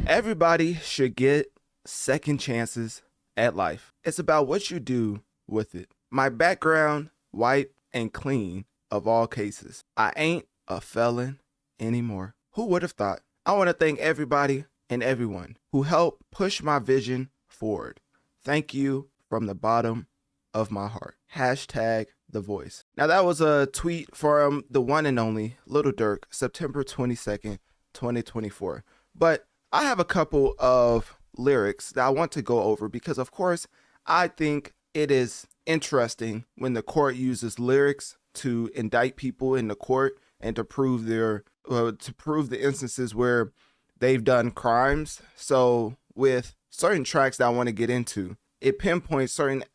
Everybody should get second chances at life. It's about what you do with it. My background, white and clean of all cases. I ain't a felon anymore. Who would have thought? I want to thank everybody and everyone who helped push my vision forward. Thank you from the bottom of my heart. Hashtag The Voice. Now that was a tweet from the one and only Lil Durk, September 22nd, 2024. But I have a couple of lyrics that I want to go over because, of course, I think it is interesting when the court uses lyrics to indict people in the court and to prove the instances where they've done crimes. So with certain tracks that I want to get into, it pinpoints certain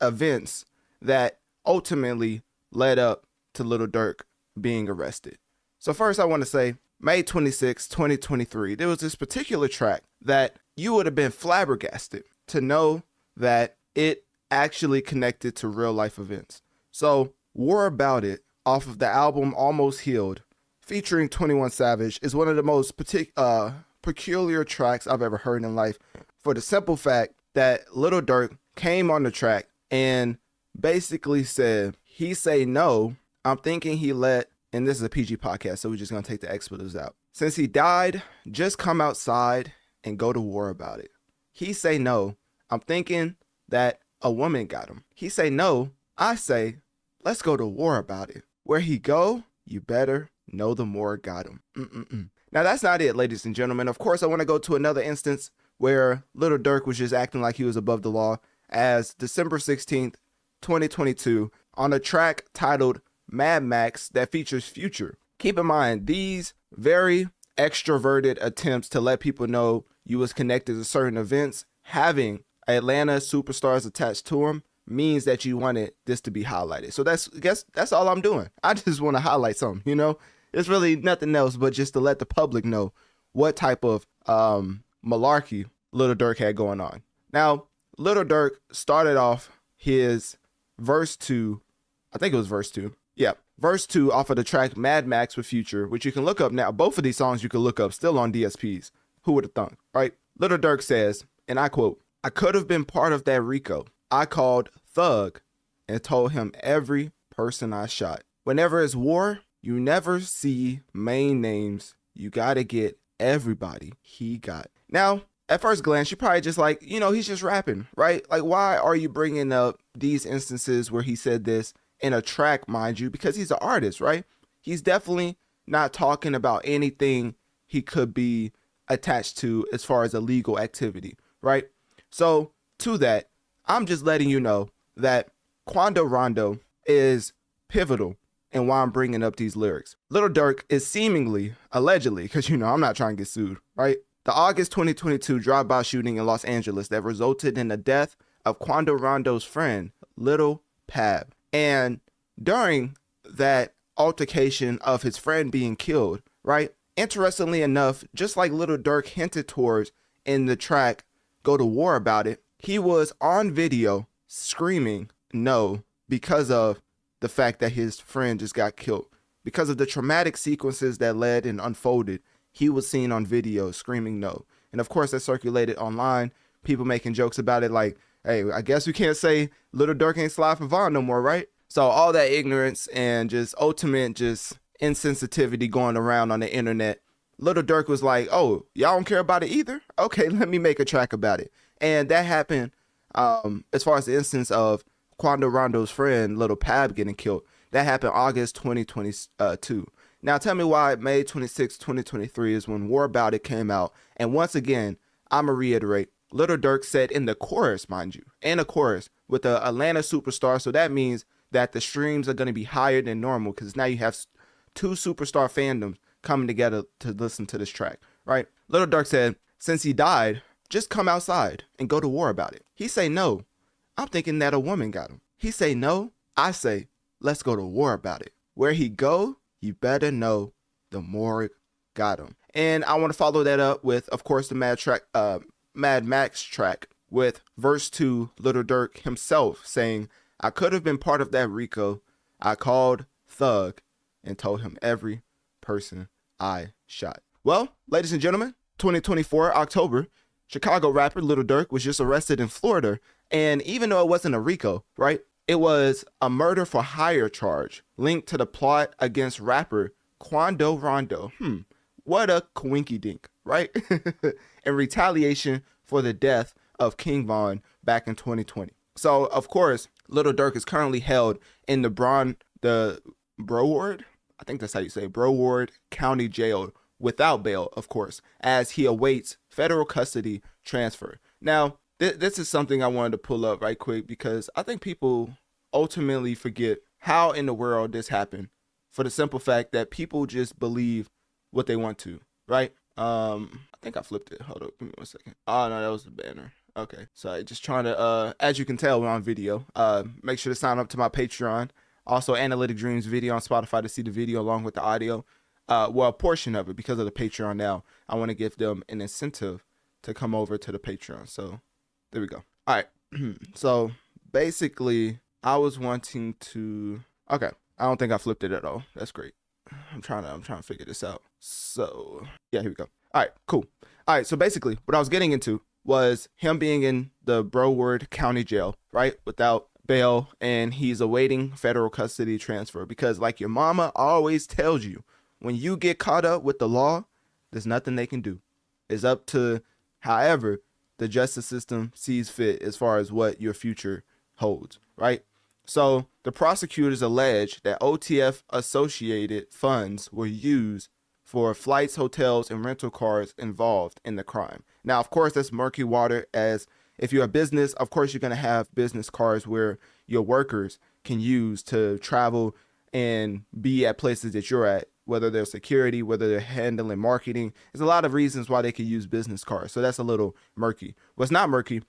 events that ultimately led up to Lil Durk being arrested. So first I want to say May 26, 2023, there was this particular track that you would have been flabbergasted to know that it actually connected to real life events. So War About It off of the album Almost Healed featuring 21 Savage is one of the most peculiar tracks I've ever heard in life, for the simple fact that Lil Durk came on the track and basically said, he say no, I'm thinking he let, and this is a PG podcast, so we're just going to take the expletives out. Since he died, just come outside and go to war about it. He say no, I'm thinking that a woman got him. He say no, I say, let's go to war about it. Where he go, you better know the more got him. Now that's not it, ladies and gentlemen. Of course, I want to go to another instance where Lil Durk was just acting like he was above the law, as December 16th, 2022, on a track titled Mad Max that features Future. Keep in mind, these very extroverted attempts to let people know you was connected to certain events, having Atlanta superstars attached to them, means that you wanted this to be highlighted. So that's all I'm doing. I just want to highlight something, you know? It's really nothing else but just to let the public know what type of malarkey Lil Durk had going on. Now, Lil Durk started off his verse 2, I think it was verse 2. Yeah, verse 2 off of the track Mad Max with Future, which you can look up now. Both of these songs you can look up still on DSPs. Who would have thunk, right? Lil Durk says, and I quote, I could have been part of that Rico. I called Thug and told him every person I shot. Whenever it's war, you never see main names. You got to get everybody he got. Now, at first glance, you're probably just like, you know, he's just rapping, right? Like, why are you bringing up these instances where he said this in a track, mind you? Because he's an artist, right? He's definitely not talking about anything he could be attached to as far as illegal activity, right? So to that, I'm just letting you know that Quando Rondo is pivotal in why I'm bringing up these lyrics. Lil Durk is seemingly, allegedly, because, you know, I'm not trying to get sued, right? The August 2022 drive-by shooting in Los Angeles that resulted in the death of Quando Rondo's friend, Lil Pab. And during that altercation of his friend being killed, right? Interestingly enough, just like Lil Durk hinted towards in the track Go to War About It, he was on video screaming no because of the fact that his friend just got killed. Because of the traumatic sequences that led and unfolded, he was seen on video screaming no. And of course, that circulated online, people making jokes about it like, hey, I guess we can't say Lil Durk ain't slide for Vaughn no more, right? So all that ignorance and just ultimate just insensitivity going around on the internet, Lil Durk was like, oh, y'all don't care about it either? Okay, let me make a track about it. And that happened as far as the instance of Quando Rondo's friend, Lil Pab, getting killed. That happened August 2022. Now tell me why May 26, 2023 is when War About It came out. And once again, I'm going to reiterate, Lil Durk said in the chorus, mind you, in the chorus with the Atlanta superstar. So that means that the streams are going to be higher than normal because now you have two superstar fandoms coming together to listen to this track, right? Lil Durk said, since he died, just come outside and go to war about it. He say no, I'm thinking that a woman got him. He say no, I say, let's go to war about it. Where he go, you better know the more got him. And I want to follow that up with, of course, the Mad Max track with verse 2, Lil Durk himself saying, I could have been part of that Rico. I called Thug and told him every person I shot. Well, ladies and gentlemen, 2024 October, Chicago rapper Lil Durk was just arrested in Florida. And even though it wasn't a RICO, right? It was a murder for hire charge linked to the plot against rapper Quando Rondo. What a coinky dink, right? In retaliation for the death of King Von back in 2020. So, of course, Lil Durk is currently held in the Broward, I think that's how you say it, Broward County Jail without bail, of course, as he awaits federal custody transfer. Now, this is something I wanted to pull up right quick because I think people ultimately forget how in the world this happened, for the simple fact that people just believe what they want to, right? I think I flipped it. Hold up, give me 1 second. Oh no, that was the banner. Okay, so just trying to, as you can tell, we're on video. Make sure to sign up to my Patreon. Also, Analytic Dreams video on Spotify to see the video along with the audio. Well, a portion of it because of the Patreon now. I want to give them an incentive to come over to the Patreon. So there we go. All right. So basically, I was wanting to. Okay, I don't think I flipped it at all. That's great. I'm trying to figure this out. So yeah, here we go. All right, cool. All right, so basically, what I was getting into was him being in the Broward County Jail, right, without bail, and he's awaiting federal custody transfer because, like your mama always tells you, when you get caught up with the law, there's nothing they can do. It's up to however the justice system sees fit as far as what your future holds, right? So the prosecutors allege that OTF associated funds were used for flights, hotels, and rental cars involved in the crime. Now, of course, that's murky water, as if you're a business, of course, you're going to have business cars where your workers can use to travel and be at places that you're at, whether they're security, whether they're handling marketing. There's a lot of reasons why they could use business cars. So that's a little murky. What's not murky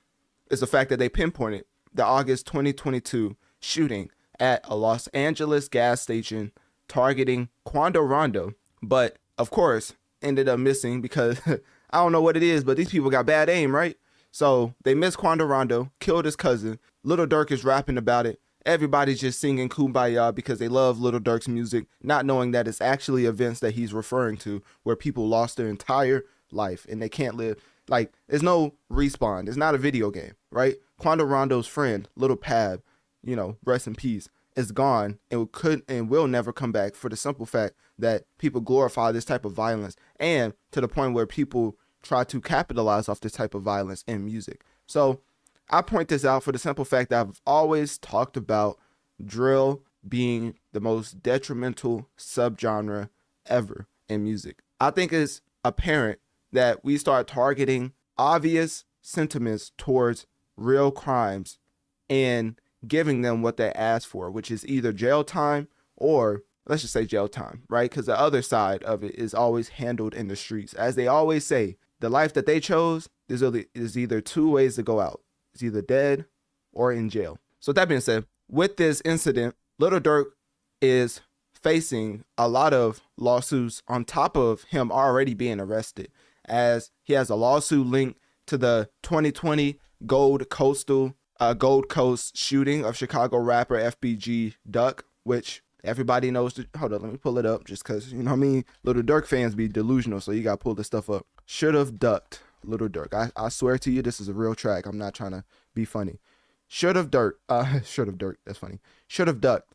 is the fact that they pinpointed the August 2022 shooting at a Los Angeles gas station targeting Quando Rondo, but of course ended up missing because I don't know what it is, but these people got bad aim, right? So they missed Quando Rondo, killed his cousin. Lil Durk is rapping about it. Everybody's just singing Kumbaya because they love Lil Durk's music, not knowing that it's actually events that he's referring to where people lost their entire life and they can't live. Like, there's no respawn. It's not a video game, right? Quando Rondo's friend, Little Pab, you know, rest in peace, is gone and could and will never come back, for the simple fact that people glorify this type of violence, and to the point where people try to capitalize off this type of violence in music. So I point this out for the simple fact that I've always talked about drill being the most detrimental subgenre ever in music. I think it's apparent that we start targeting obvious sentiments towards real crimes and giving them what they ask for, which is either jail time or, let's just say, jail time, right? Because the other side of it is always handled in the streets. As they always say, the life that they chose is either two ways to go out. It's either dead or in jail. So with that being said, with this incident, Lil Durk is facing a lot of lawsuits on top of him already being arrested, as he has a lawsuit linked to the 2020 Gold Coast shooting of Chicago rapper FBG Duck, which everybody knows. Hold on, let me pull it up just because, you know what I mean? Lil Durk fans be delusional, so you got to pull this stuff up. Should have ducked Lil Durk. I swear to you, this is a real track. I'm not trying to be funny. Should have ducked. That's funny. Should have ducked.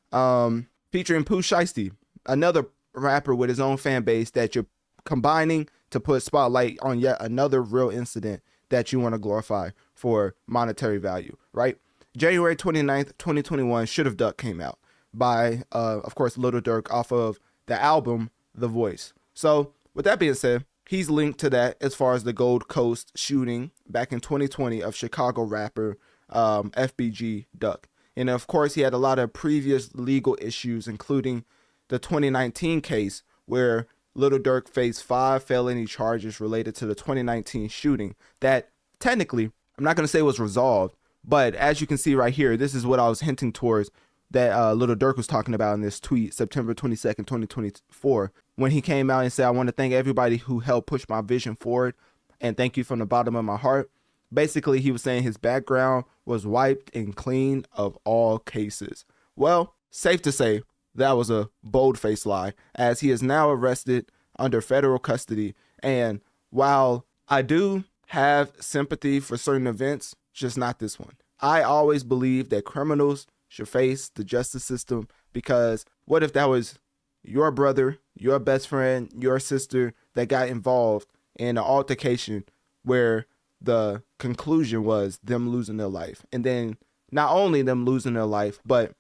Featuring Pooh Shiesty, another rapper with his own fan base that you're combining to put spotlight on yet another real incident that you want to glorify for monetary value, right? January 29th, 2021, Should Have Duck came out by, of course, Lil Durk off of the album The Voice. So with that being said, he's linked to that as far as the Gold Coast shooting back in 2020 of Chicago rapper FBG Duck. And of course, he had a lot of previous legal issues, including the 2019 case where Lil Durk faced 5 felony charges related to the 2019 shooting that technically, I'm not going to say was resolved, but as you can see right here, this is what I was hinting towards that Lil Durk was talking about in this tweet, September 22nd, 2024, when he came out and said, "I want to thank everybody who helped push my vision forward and thank you from the bottom of my heart." Basically, he was saying his background was wiped and clean of all cases. Well, safe to say that was a bold-faced lie, as he is now arrested under federal custody. And while I do have sympathy for certain events, just not this one. I always believe that criminals should face the justice system, because what if that was your brother, your best friend, your sister that got involved in an altercation where the conclusion was them losing their life? And then not only them losing their life, but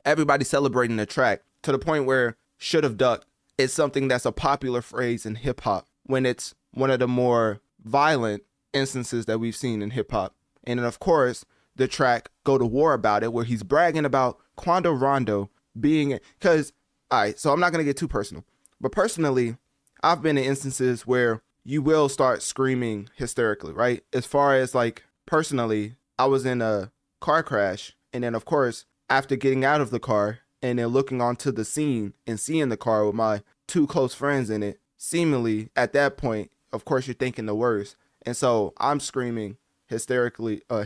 everybody celebrating the track to the point where should have ducked is something that's a popular phrase in hip hop when it's one of the more violent instances that we've seen in hip hop. And then, of course, the track Go to War About It, where he's bragging about Quando Rondo being, because, all right, so I'm not going to get too personal, but personally, I've been in instances where you will start screaming hysterically, right? As far as like, personally, I was in a car crash, and then, of course, after getting out of the car and then looking onto the scene and seeing the car with my two close friends in it, seemingly at that point, of course, you're thinking the worst. And so I'm screaming hysterically. I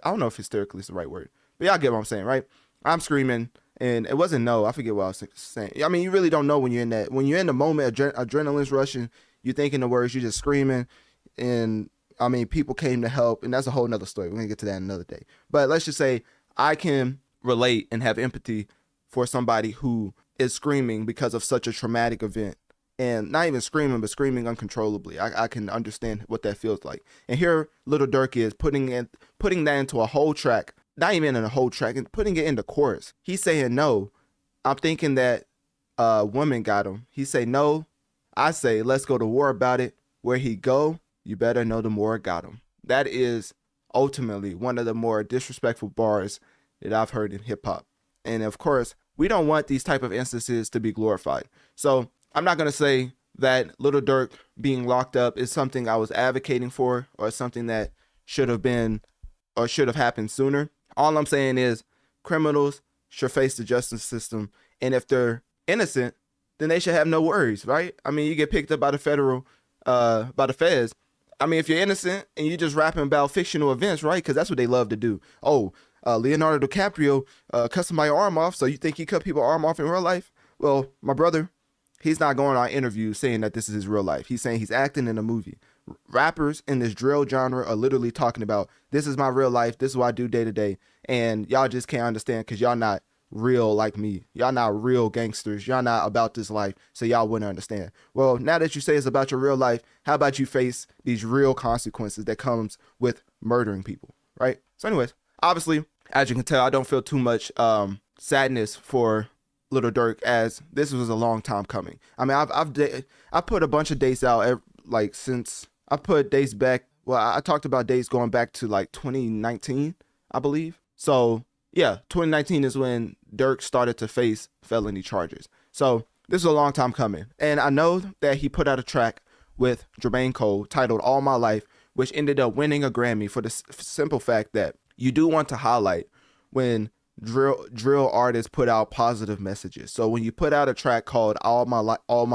don't know if hysterically is the right word, but y'all get what I'm saying, right? I'm screaming, and it wasn't no. I forget what I was saying. I mean, you really don't know when you're in that. When you're in the moment, adrenaline's rushing. You're thinking the words. You're just screaming, and I mean, people came to help, and that's a whole nother story. We're gonna get to that another day. But let's just say I can relate and have empathy for somebody who is screaming because of such a traumatic event. And not even screaming, but screaming uncontrollably. I can understand what that feels like. And here, Lil Durk is putting that into a whole track, not even in a whole track, and putting it in the chorus. He's saying no. I'm thinking that woman got him. He say no. I say let's go to war about it. Where he go, you better know the more got him. That is ultimately one of the more disrespectful bars that I've heard in hip hop. And of course, we don't want these type of instances to be glorified. So I'm not going to say that Lil Durk being locked up is something I was advocating for or something that should have been or should have happened sooner. All I'm saying is criminals should face the justice system. And if they're innocent, then they should have no worries, right? I mean, you get picked up by the feds. I mean, if you're innocent and you're just rapping about fictional events, right? Because that's what they love to do. Oh, Leonardo DiCaprio cut somebody's arm off. So you think he cut people's arm off in real life? Well, my brother, he's not going on interviews saying that this is his real life. He's saying he's acting in a movie. Rappers in this drill genre are literally talking about, this is my real life. This is what I do day to day. And y'all just can't understand because y'all not real like me. Y'all not real gangsters. Y'all not about this life. So y'all wouldn't understand. Well, now that you say it's about your real life, how about you face these real consequences that comes with murdering people, right? So anyways, obviously, as you can tell, I don't feel too much sadness for Lil Durk, as this was a long time coming. I mean, I put a bunch of dates out since I put dates back. Well, I talked about dates going back to like 2019, I believe. So yeah, 2019 is when Durk started to face felony charges. So this is a long time coming, and I know that he put out a track with Jermaine Cole titled "All My Life," which ended up winning a Grammy for the simple fact that you do want to highlight when drill artists put out positive messages. So when you put out a track called All My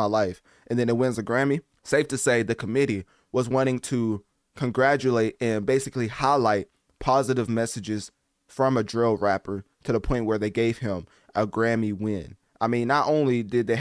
Life and then it wins a Grammy, safe to say the committee was wanting to congratulate and basically highlight positive messages from a drill rapper to the point where they gave him a Grammy win. I mean, not only did they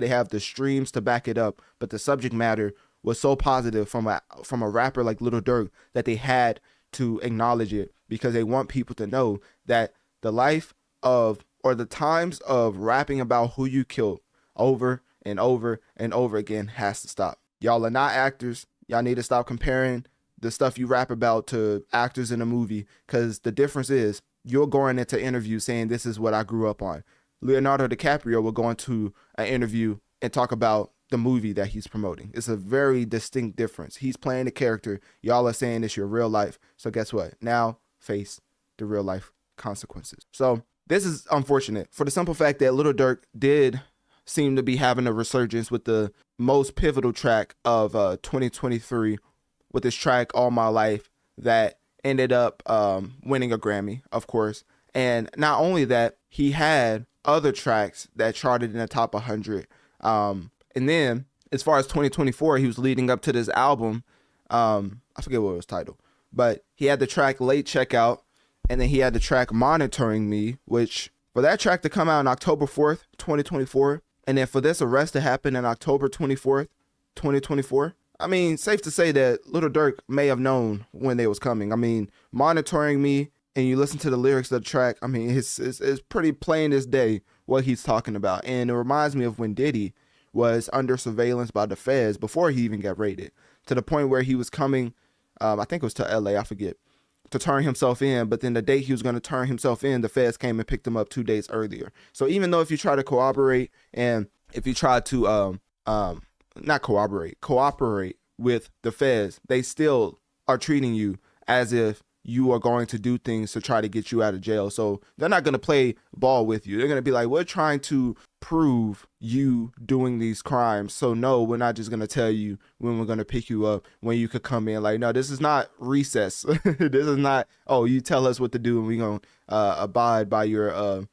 have the streams to back it up, but the subject matter was so positive from a rapper like Lil Durk that they had to acknowledge it, because they want people to know that the life of, or the times of rapping about who you killed over and over and over again has to stop. Y'all are not actors. Y'all need to stop comparing the stuff you rap about to actors in a movie, because the difference is you're going into interviews saying this is what I grew up on. Leonardo DiCaprio will go into an interview and talk about the movie that he's promoting. It's a very distinct difference. He's playing the character. Y'all are saying it's your real life. So guess what? Now face the real life consequences. So this is unfortunate for the simple fact that Lil Durk did seem to be having a resurgence with the most pivotal track of 2023 with this track All My Life that ended up winning a Grammy, of course. And not only that, he had other tracks that charted in the top 100. And then as far as 2024, he was leading up to this album. I forget what it was titled, but he had the track Late Checkout, and then he had the track Monitoring Me, which for that track to come out on October 4th, 2024, and then for this arrest to happen on October 24th, 2024, I mean, safe to say that Lil Durk may have known when they was coming. I mean, monitoring me and you listen to the lyrics of the track, I mean, it's pretty plain as day what he's talking about. And it reminds me of when Diddy was under surveillance by the feds before he even got raided, to the point where he was coming, I think it was to LA, I forget, to turn himself in. But then the date he was going to turn himself in, the feds came and picked him up 2 days earlier. So even though if you try to cooperate and if you try to not cooperate with the feds, they still are treating you as if you are going to do things to try to get you out of jail. So they're not going to play ball with you. They're going to be like, we're trying to prove you doing these crimes. So no, we're not just going to tell you when we're going to pick you up, when you could come in. Like, no, this is not recess. This is not, oh, you tell us what to do and we're going to abide by your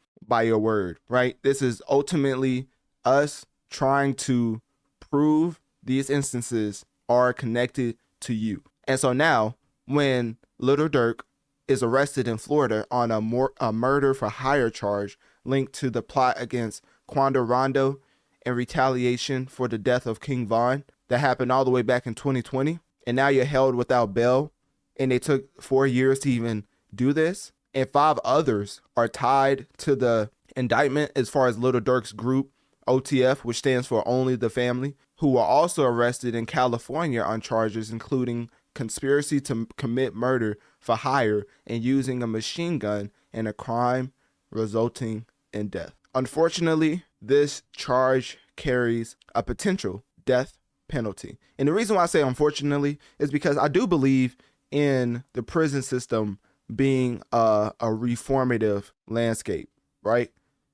word, right? This is ultimately us trying to prove these instances are connected to you. And so now when Lil Durk is arrested in Florida on a murder for hire charge linked to the plot against Quando Rondo in retaliation for the death of King Von that happened all the way back in 2020. And now you're held without bail. And they took 4 years to even do this. And 5 others are tied to the indictment as far as Lil Durk's group, OTF, which stands for Only the Family, who were also arrested in California on charges including conspiracy to commit murder for hire and using a machine gun in a crime resulting in death. Unfortunately, this charge carries a potential death penalty. And the reason why I say unfortunately is because I do believe in the prison system being a reformative landscape, right?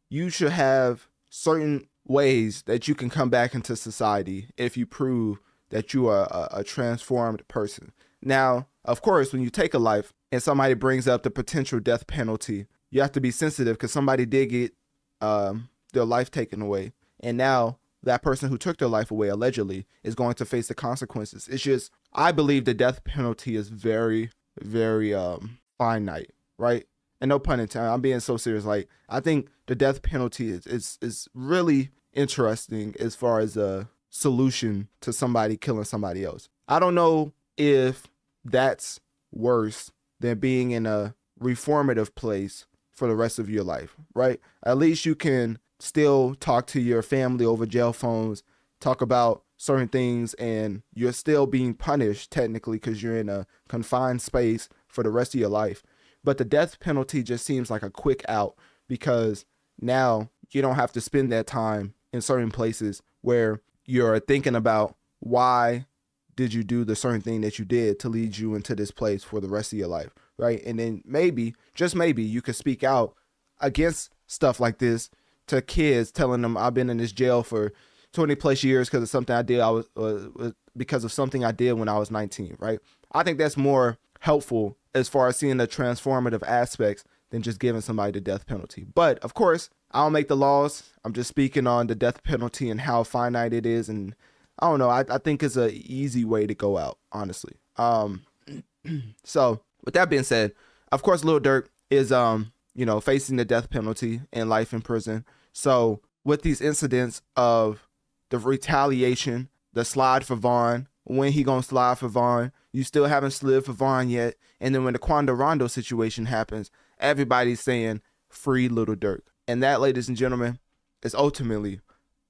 You should have certain ways that you can come back into society if you prove that you are a transformed person. Now, of course, when you take a life and somebody brings up the potential death penalty, you have to be sensitive because somebody did get their life taken away. And now that person who took their life away allegedly is going to face the consequences. It's just, I believe the death penalty is very, very finite, right? And no pun intended, I'm being so serious. Like, I think the death penalty is really interesting as far as a solution to somebody killing somebody else. I don't know if that's worse than being in a reformative place for the rest of your life, right? At least you can still talk to your family over jail phones, talk about certain things, and you're still being punished technically because you're in a confined space for the rest of your life. But the death penalty just seems like a quick out because now you don't have to spend that time in certain places where you're thinking about why did you do the certain thing that you did to lead you into this place for the rest of your life, right? And then maybe, just maybe, you could speak out against stuff like this to kids, telling them I've been in this jail for 20 plus years because of something I did. Because of something I did when I was 19, right? I think that's more helpful as far as seeing the transformative aspects than just giving somebody the death penalty. But of course, I don't make the laws. I'm just speaking on the death penalty and how finite it is. And I don't know, I think it's an easy way to go out, honestly. So with that being said, of course, Lil Durk is, facing the death penalty and life in prison. So with these incidents of the retaliation, the slide for Vaughn, when he gonna slide for Vaughn, you still haven't slid for Vaughn yet. And then when the Quando Rondo situation happens, everybody's saying free Lil Durk. And that, ladies and gentlemen, is ultimately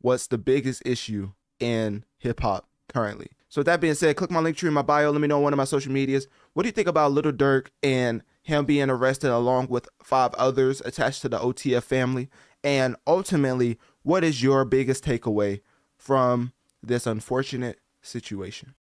what's the biggest issue in hip hop currently. So with that being said, click my link tree in my bio. Let me know on one of my social medias. What do you think about Lil Durk and him being arrested along with 5 others attached to the OTF family? And ultimately, what is your biggest takeaway from this unfortunate situation?